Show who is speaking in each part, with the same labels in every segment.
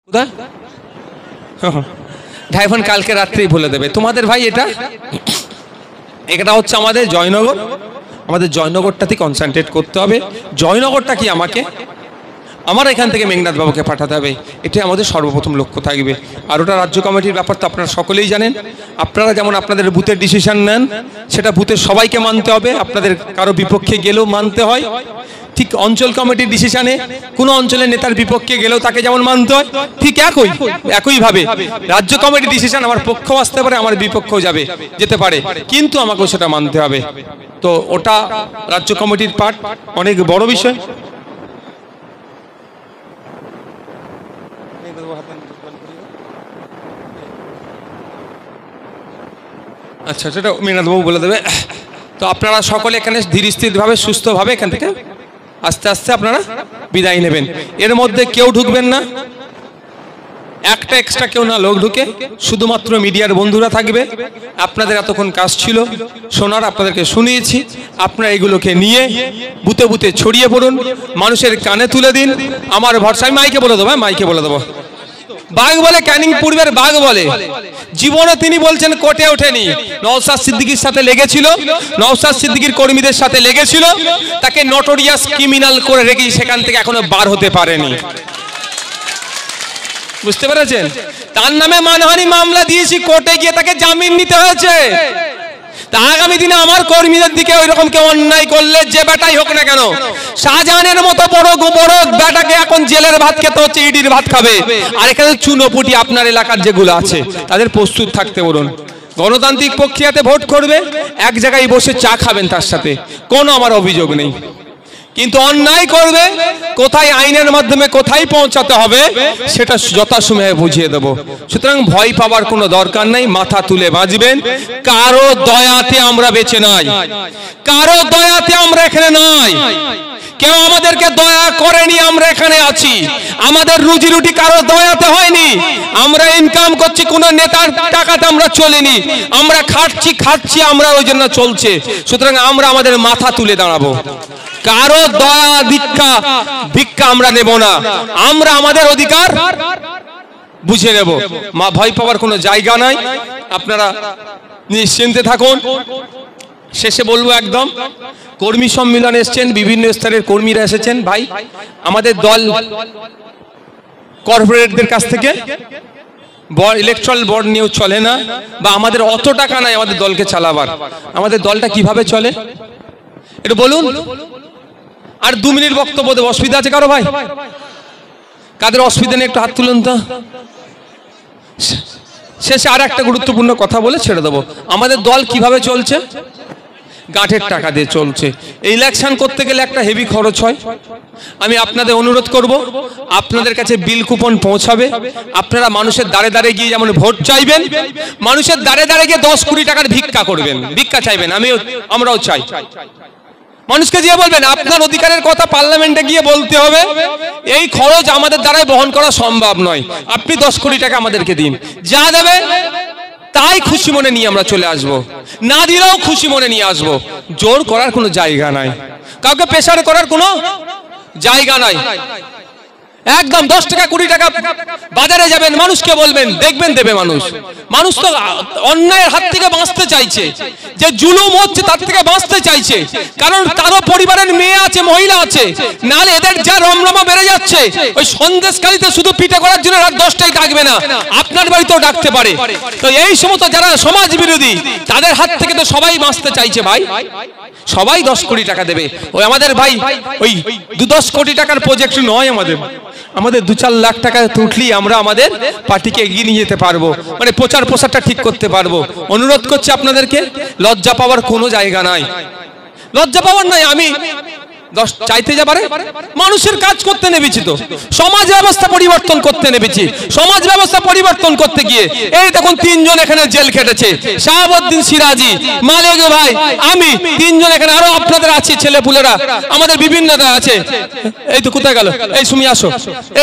Speaker 1: কোথায় ঢাইফোন কালকে রাত্রেই বলে দেবে তোমাদের ভাই। এটা হচ্ছে আমাদের জয়নগর। আমাদের জয়নগরটাতে কনসেন্ট্রেট করতে হবে। জয়নগরটা কি আমার এখান থেকে মেঘনাথ বাবুকে পাঠাতে হবে, এটাই আমাদের সর্বপ্রথম লক্ষ্য থাকবে। আর ওটা রাজ্য কমিটির ব্যাপার তো আপনারা সকলেই জানেন। আপনারা যেমন আপনাদের বুথের ডিসিশন নেন, সেটা বুথের সবাইকে মানতে হবে, আপনাদের কারো বিপক্ষে গেলেও মানতে হয়। ঠিক অঞ্চল কমিটির ডিসিশনে কোনো অঞ্চলের নেতার বিপক্ষে গেলেও তাকে যেমন মানতে হয়, ঠিক একইভাবে রাজ্য কমিটির ডিসিশন আমার পক্ষেও আসতে পারে, আমার বিপক্ষেও যেতে পারে, কিন্তু আমাকেও সেটা মানতে হবে। তো ওটা রাজ্য কমিটির পার্ট, অনেক বড় বিষয়। আচ্ছা, সেটা মেঘনাথবাবু বলে দেবে। তো আপনারা সকলে এখানে ধীর স্থিরভাবে সুস্থভাবে এখান থেকে আস্তে আস্তে আপনারা বিদায় নেবেন। এর মধ্যে কেউ ঢুকবেন না, একটা এক্সট্রা কেউ না লোক ঢুকে, শুধুমাত্র মিডিয়ার বন্ধুরা থাকবে। আপনাদের এতক্ষণ কাজ ছিল শোনার, আপনাদেরকে শুনিয়েছি। আপনারা এগুলোকে নিয়ে বুতে বুতে ছড়িয়ে পড়ুন, মানুষের কানে তুলে দিন। আমার ভরসা, আমি মাইকে বলে দেবো, মাইকে বলে দেবো। বাঘ বলে ক্যানিং পূর্বের বাঘ বলে, জীবনে তিনি বলছেন কোটে ওঠেনি। নওশাদ সিদ্দিকীর সাথে লেগেছিল, নওশাদ সিদ্দিকীর কর্মীদের সাথে লেগেছিল, তাকে নটোরিয়াস ক্রিমিনাল করে রেখে সেখান থেকে এখনো বার হতে পারেনি। বুঝতে পেরেছেন? তার নামে মানহানি মামলা দিয়েছি, কোর্টে গিয়ে তাকে জামিন নিতে হয়েছে। তা আগামী দিনে আমার কর্মীদের দিকে ওই রকম কেউ অন্যায় করলে, যে বেটাই হোক না কেন, শাহজাহানের মতো বড় বেটাকে এখন জেলের ভাত খেতে হচ্ছে, ইডির ভাত খাবে। আর এখানে চুনোপুটি আপনার এলাকার যেগুলো আছে তাদের প্রস্তুত থাকতে বলুন। গণতান্ত্রিক প্রক্রিয়াতে ভোট করবে, এক জায়গায় বসে চা খাবেন, তার সাথে কোনো আমার অভিযোগ নেই। কিন্তু অন্যায় করবে, কোথায় আইনের মাধ্যমে কোথায় পৌঁছাতে হবে সেটা যথাসময়ে বুঝিয়ে দেব। সুতরাং ভয় পাওয়ার কোনো দরকার নাই, মাথা তুলে বাঁচবেন। কারো দয়াতে আমরা বেঁচে নাই, কারো দয়াতে আমরা এখানে নাই, কেউ আমাদেরকে দয়া করেনি, আমরা এখানে আছি। আমাদের রুজি রুটি কারো দয়াতে হয়নি, আমরা ইনকাম করছি, কোনো নেতার টাকাতে আমরা চলিনি, আমরা খাচ্ছি, আমরা ওই জন্য চলছে। সুতরাং আমরা আমাদের মাথা তুলে দাঁড়াবো, কারো দয়া ভিক্ষা আমরা নেব না, আমরা আমাদের অধিকার বুঝে নেব। ভয় পাওয়ার কোনো জায়গা নাই, আপনারা নিশ্চিন্তে থাকুন। শেষে বলবো, একদম কর্মী সম্মেলন এসেছেন, বিভিন্ন স্তরের কর্মীরা এসেছেন। ভাই, আমাদের দল কর্পোরেটদের কাছ থেকে ইলেকট্রাল বন্ড নিয়েও চলে না, বা আমাদের অত টাকা নাই আমাদের দলকে চালাবার। আমাদের দলটা কিভাবে চলে এটা বলুন। আর 2 মিনিট বক্তব্য দেবো, অসুবিধা আছে কারো? ভাই, কাদের অসুবিধা নেই একটু হাত তুলুন তো। শেষে আর একটা গুরুত্বপূর্ণ কথা বলে ছেড়ে দেবো। আমাদের দল কিভাবে চলছে? গাঁটের টাকা দিয়ে চলছে। ইলেকশন করতে গেলে একটা হেভি খরচ হয়। আমি আপনাদের অনুরোধ করব, আপনাদের কাছে বিল কুপন পৌঁছাবে, আপনারা মানুষের দ্বারে দ্বারে গিয়ে যেমন ভোট চাইবেন, মানুষের দ্বারে দ্বারে গিয়ে 10 কোটি টাকার ভিক্ষা করবেন, ভিক্ষা চাইবেন। আমরাও চাই। মানুষকে গিয়ে বলবেন, আপনার অধিকারের কথা পার্লামেন্টে গিয়ে বলতে হবে, এই খরচ আমাদের দ্বারাই বহন করা সম্ভব নয়, আপনি 10 কোটি টাকা আমাদেরকে দিন। যা দেবে তাই খুশি মনে নিয়ে আমরা চলে আসব, না দিলেও খুশি মনে নিয়ে আসব। জোর করার কোনো জায়গা নাই, কাউকে প্রেসার করার কোনো জায়গা নাই। একদম 10 টাকা 20 টাকা বাজারে যাবেন, মানুষকে বলবেন, দেখবেন দেবে মানুষ। মানুষ তো অন্যায়ের হাত থেকে বাঁচতে চাইছে, যে জুলুম হচ্ছে তার থেকে বাঁচতে চাইছে, কারণ তারও পরিবারের মেয়ে আছে, মহিলা আছে। নাহলে এদের যা রমরমা বেড়ে যাচ্ছে, ওই সন্দেশকারীতে শুধু পিঠে করার জন্য রাত 10টায় ডাকবে না, আপনার বাড়িতেও ডাকতে পারে। তো এই সমস্ত যারা সমাজ বিরোধী, তাদের হাত থেকে তো সবাই বাঁচতে চাইছে। ভাই, সবাই 10 কোটি টাকা দেবে। ওই আমাদের ভাই, ওই 2-10 কোটি টাকার প্রজেক্ট নয়, আমাদের 2-4 লাখ টাকা উঠলেই আমরা আমাদের পার্টিকে এগিয়ে নিয়ে যেতে পারবো, মানে প্রচারটা ঠিক করতে পারবো। অনুরোধ করছি আপনাদেরকে, লজ্জা পাওয়ার কোনো জায়গা নাই, লজ্জা পাওয়ার নাই। আমি চাইতে যাবারে মানুষের কাজ করতে নেবেছি, তো সমাজ ব্যবস্থা পরিবর্তন করতে নেবেছি। সমাজ ব্যবস্থা পরিবর্তন করতে গিয়ে এই দেখুন 3 জন এখানে জেল খেটেছে, শাহাবুদ্দিন সিরাজি, মালিক ভাই, আমি 3 জন এখানে, আরো আপনাদের আছে ছেলেপুলেরা, আমাদের বিভিন্ন আছে। এই তো কোথায় গেল? এই সুমি আসো,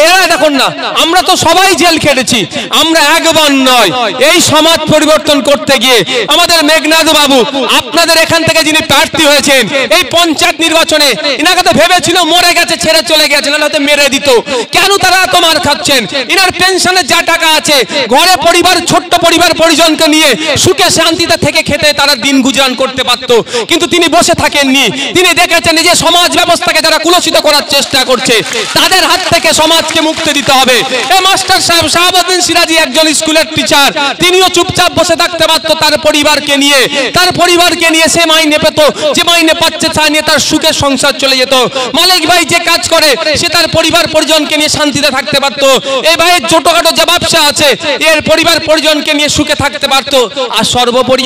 Speaker 1: এরা দেখুন না, আমরা তো সবাই জেল খেটেছি। আমরা একবার নয়, এই সমাজ পরিবর্তন করতে গিয়ে আমাদের মেঘনাথ বাবু, আপনাদের এখান থেকে যিনি প্রার্থী হয়েছেন, এই পঞ্চায়েত নির্বাচনে ইনাকে তো ভেবেছিল মরে গেছে, ছেড়ে চলে গেছে, নাহলে হয়তো মেরে দিত। কেন তারা এত মার খাচ্ছেন? ইনার পেনশনের যা টাকা আছে, ঘরে পরিবার, ছোট্ট পরিবার পরিজনকে নিয়ে সুখে শান্তিতে থেকে খেতে তারা দিন গুজরান করতে পারত, কিন্তু তিনি বসে থাকেননি। তিনি দেখেছেন যে সমাজ ব্যবস্থাকে যারা কুলসিত করার চেষ্টা করছে তাদের হাত থেকে সমাজকে মুক্তি দিতে হবে। এই মাস্টার সাহেব শাহাবুদ্দিন সিরাজি একজন স্কুলের টিচার, তিনিও চুপচাপ বসে থাকতে পারত তার পরিবারকে নিয়ে সে মাইনে পেত, যে মাইনে পাচ্ছে তা নিয়ে তার সুখের সংসার চলে যেত। মালিক ভাই যে কাজ করে সে তার পরিবার পরিজনকে নিয়ে শান্তিতে থাকতে পারত। এই ভাইয়ের ছোটখাটো যে ব্যবসা আছে এর পরিবার পরিজনকে নিয়ে সুখে থাকতে পারত। আর সর্বোপরি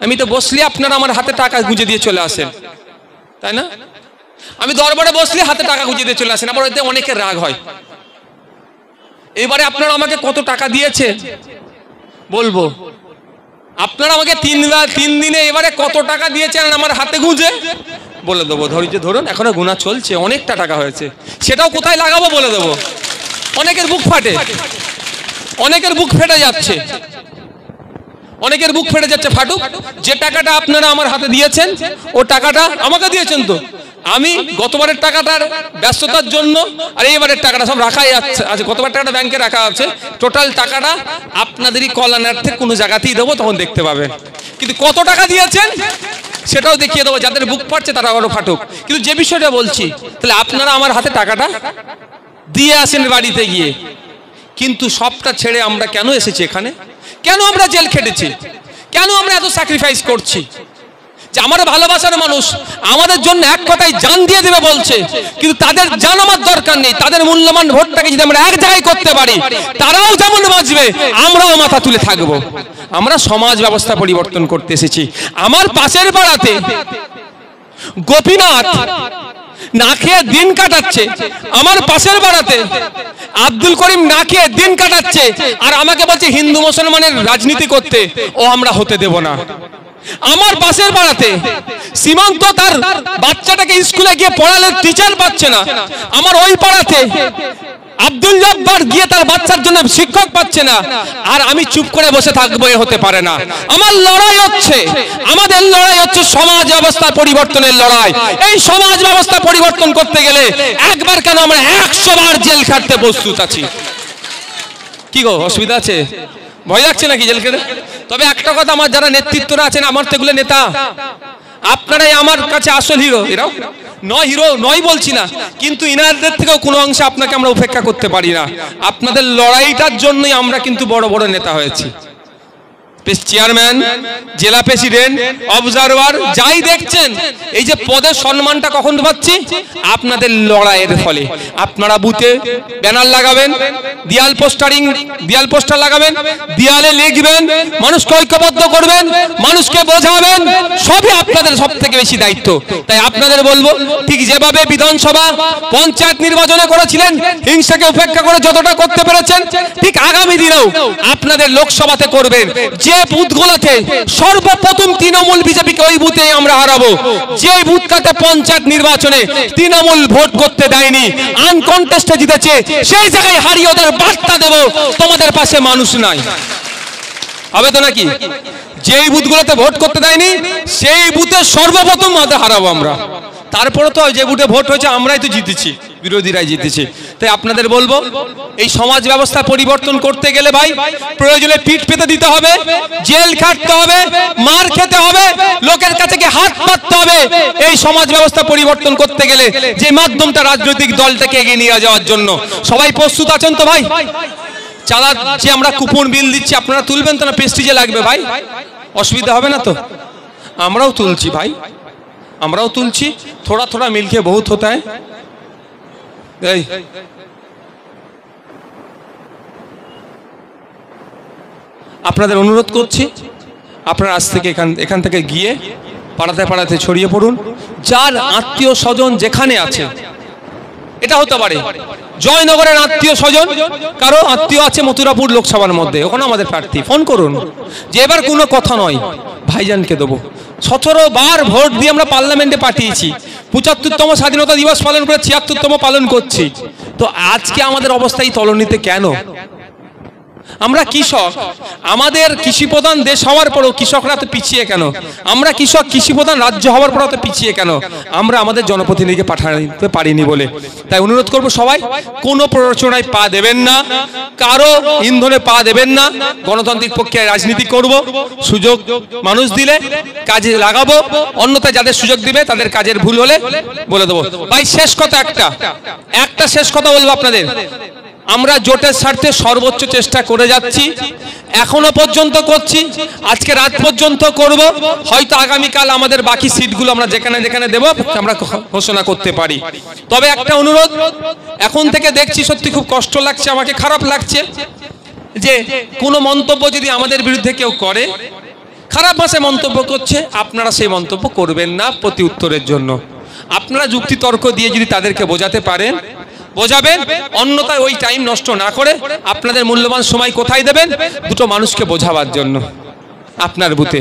Speaker 1: আমি তো বসলে আপনারা আমার হাতে টাকা গুঁজে দিয়ে চলে আসেন, তাই না? আমি দরবারে বসলে হাতে টাকা গুঁজে দিয়ে চলে আসেন, আবার ওইতে অনেকের রাগ হয়। এবারে আপনারা আমাকে কত টাকা দিয়েছে বলবো, আপনারা আমাকে 3 দিনে এবারে কত টাকা দিয়েছেন আমার হাতে গুঁজে বলে দেবো। ধৈর্য ধরুন, এখনো গুণা চলছে, অনেকটা টাকা হয়েছে, সেটাও কোথায় লাগাবো বলে দেবো। অনেকের বুক ফাটে, অনেকের বুক ফেটে যাচ্ছে, অনেকের বুক ফেটে যাচ্ছে, ফাটুক। যে টাকাটা আপনারা আমার হাতে দিয়েছেন ও টাকাটা আমাকে দিয়েছেন তো, আমি গতবারের টাকাটার ব্যস্ততার জন্য আর এইবারের টাকাটা সব রাখাই আছে। গতবার টাকাটা ব্যাংকে রাখা আছে, টোটাল টাকাটা আপনাদেরই কল্যাণার্থে কোনো জায়গাতেই দেবো, তখন দেখতে পাবেন। কিন্তু কত টাকা দিয়েছেন সেটাও দেখিয়ে দেবো, যাদের বুক ফাটছে তারা আরো ফাটুক। কিন্তু যে বিষয়টা বলছি, তাহলে আপনারা আমার হাতে টাকাটা দিয়ে আসেন বাড়িতে গিয়ে, কিন্তু সবটা ছেড়ে আমরা কেন এসেছি এখানে? কেন আমরা জেল খেটেছি? কেন আমরা এত স্যাক্রিফাইস করছি? যে আমার ভালোবাসার মানুষ আমাদের জন্য এক কথায় জান দিয়ে দেবে বলছে, কিন্তু তাদের জান আমার দরকার নেই। তাদের মূল্যবান ভোটটাকে যদি আমরা এক জায়গায় করতে পারি, তারাও যেমন বাঁচবে আমরাও মাথা তুলে থাকবো। আমরা সমাজ ব্যবস্থা পরিবর্তন করতে এসেছি। আমার পাশের পাড়াতে গোপীনাথ না খেয়ে দিন কাটাচ্ছে, আমার পাশের পাড়াতে আব্দুল করিম না খেয়ে দিন কাটাচ্ছে, আর আমাকে বলছে হিন্দু মুসলমানের রাজনীতি করতে, ও আমরা হতে দেব না। আমার পাশের পাড়াতে সীমান্ত তার বাচ্চাটাকে স্কুলে গিয়ে পড়ালে টিচার পাচ্ছে না, আমার ওই পাড়াতে আব্দুল জব্বার গিয়ে তার বাচ্চার জন্য শিক্ষক পাচ্ছে না, আর আমি চুপ করে বসে থাকবো, এ হতে পারে না। আমার লড়াই হচ্ছে, আমাদের লড়াই হচ্ছে সমাজ ব্যবস্থা পরিবর্তনের লড়াই। এই সমাজ ব্যবস্থা পরিবর্তন করতে গেলে একবার কেন আমরা 100 বার জেল খাটতে প্রস্তুত আছি। কি গো, অসুবিধা আছে? ভয় লাগছে নাকি জেল খেটে? তবে একটা কথা, আমার যারা নেতৃত্বরা আছেন, আমার তো এগুলো নেতা, আপনারাই আমার কাছে আসল হিরো। এরাও নয়, হিরো নয় বলছি না, কিন্তু ইনারদের থেকেও কোনো অংশে আপনাকে আমরা উপেক্ষা করতে পারি না। আপনাদের লড়াইটার জন্যই আমরা কিন্তু বড় বড় নেতা হয়েছি। চেয়ারম্যান, জেলা প্রেসিডেন্ট, অবজারভার, যাই দেখছেন, এই যে পদের সম্মানটা কখন পাচ্ছি আপনাদের লড়াইয়ের ফলে। আপনারা বুথে ব্যানার লাগাবেন, দেয়াল পোস্টার লাগাবেন, দেয়ালে লিখবেন, মানুষকে ঐক্যবদ্ধ করবেন, মানুষকে বোঝাবেন, সবই আপনাদের সব থেকে বেশি দায়িত্ব। তাই আপনাদের বলবো, ঠিক যেভাবে বিধানসভা পঞ্চায়েত নির্বাচনে করেছিলেন, হিংসাকে উপেক্ষা করে যতটা করতে পেরেছেন, ঠিক আগামী দিনেও আপনাদের লোকসভাতে করবেন। যে বুথগুলোতে সর্বপ্রথম তৃণমূল বিজেপিকে, ওই বুথে আমরা হারাবো। যে বুথটাতে পঞ্চায়েত নির্বাচনে তৃণমূল ভোট করতে দেয়নি, আনকন্টেস্টে জিতেছে, সেই জায়গায় হারিয়ে ওদের বার্তা দেব, তোমাদের পাশে মানুষ নাই। হবে তো নাকি? যেই বুথগুলোতে ভোট করতে দেয়নি সেই বুথে সর্বপ্রথম হারাবো আমরা। তারপরে তো যে বুথে ভোট হয়েছে আমরাই তো জিতেছি, বিরোধীরাই জিতেছে। তাই আপনাদের বলবো, এই সমাজ ব্যবস্থা পরিবর্তন করতে গেলে ভাই প্রয়োজনে পিঠ পেতে দিতে হবে, জেল খাটতে হবে, মার খেতে হবে, লোকের কাছে গিয়ে হাত পাততে হবে। এই সমাজ ব্যবস্থা পরিবর্তন করতে গেলে যে মাধ্যমটা রাজনৈতিক দলটাকে এগিয়ে নিয়ে যাওয়ার জন্য। সবাই প্রস্তুত আছেন তো ভাই? চাঁদা যে আমরা কুপন বিল দিচ্ছি আপনারা তুলবেন তো না? প্রেস্টিজে লাগবে ভাই, অসুবিধা হবে না তো? আমরাও তুলছি ভাই, আমরাও তুলছি। থোড়া থোড়া মিলকে বহুত হতা হ্যায়। এই আপনাদের অনুরোধ করছি, আপনারা আজ থেকে এখান থেকে গিয়ে পাড়াতে পাড়াতে ছড়িয়ে পড়ুন। যার আত্মীয় স্বজন যেখানে আছে, এটা হতে পারে জয়নগরের আত্মীয় স্বজন, কারো আত্মীয় আছে মথুরাপুর লোকসভার মধ্যে, ওখানে আমাদের প্রার্থী, ফোন করুন যে এবার কোনো কথা নয়, ভাইজানকে দেবো। 17 বার ভোট দিয়ে আমরা পার্লামেন্টে পাঠিয়েছি, 75তম স্বাধীনতা দিবস পালন করে 76তম পালন করছি। তো আজকে আমাদের অবস্থা এই তলনিতে কেন? আমরা কৃষক, আমাদের কৃষি প্রধান দেশ হওয়ার পরেও কৃষকরা তো পিছিয়ে কেন? আমরা কৃষক, কৃষি প্রধান রাজ্য হওয়ার পরেও তো পিছিয়ে কেন? আমরা আমাদের জনপ্রতিনিধিকে পাঠাতে পারিনি বলে। তাই অনুরোধ করব সবাই কোনো প্ররোচনায় পা দেবেন না, কারো ইন্ধনে পা দেবেন না। গণতান্ত্রিক প্রক্রিয়ায় রাজনীতি করব, সুযোগ মানুষ দিলে কাজে লাগাবো, অন্যথায় যাদের সুযোগ দিবে তাদের কাজের ভুল হলে বলে দেবো। ভাই শেষ কথা একটা শেষ কথা বলবো আপনাদের, আমরা জোটের স্বার্থে সর্বোচ্চ চেষ্টা করে যাচ্ছি, এখনো পর্যন্ত করছি, আজকে রাত পর্যন্ত করব, হয়তো আগামীকাল আমাদের বাকি সিটগুলো আমরা যেখানে যেখানে দেব আমরা ঘোষণা করতে পারি। তবে একটা অনুরোধ, এখন থেকে দেখছি সত্যি খুব কষ্ট লাগছে, আমাকে খারাপ লাগছে যে কোনো মন্তব্য যদি আমাদের বিরুদ্ধে কেউ করে, খারাপ ভাষায় মন্তব্য করছে, আপনারা সেই মন্তব্য করবেন না প্রতি উত্তরের জন্য। আপনারা যুক্তি তর্ক দিয়ে যদি তাদেরকে বোঝাতে পারেন বোঝাবেন, অন্যথায় ওই টাইম নষ্ট না করে আপনাদের মূল্যবান সময় কোথায় দেবেন? দুটো মানুষকে বোঝাবার জন্য আপনার বুথে।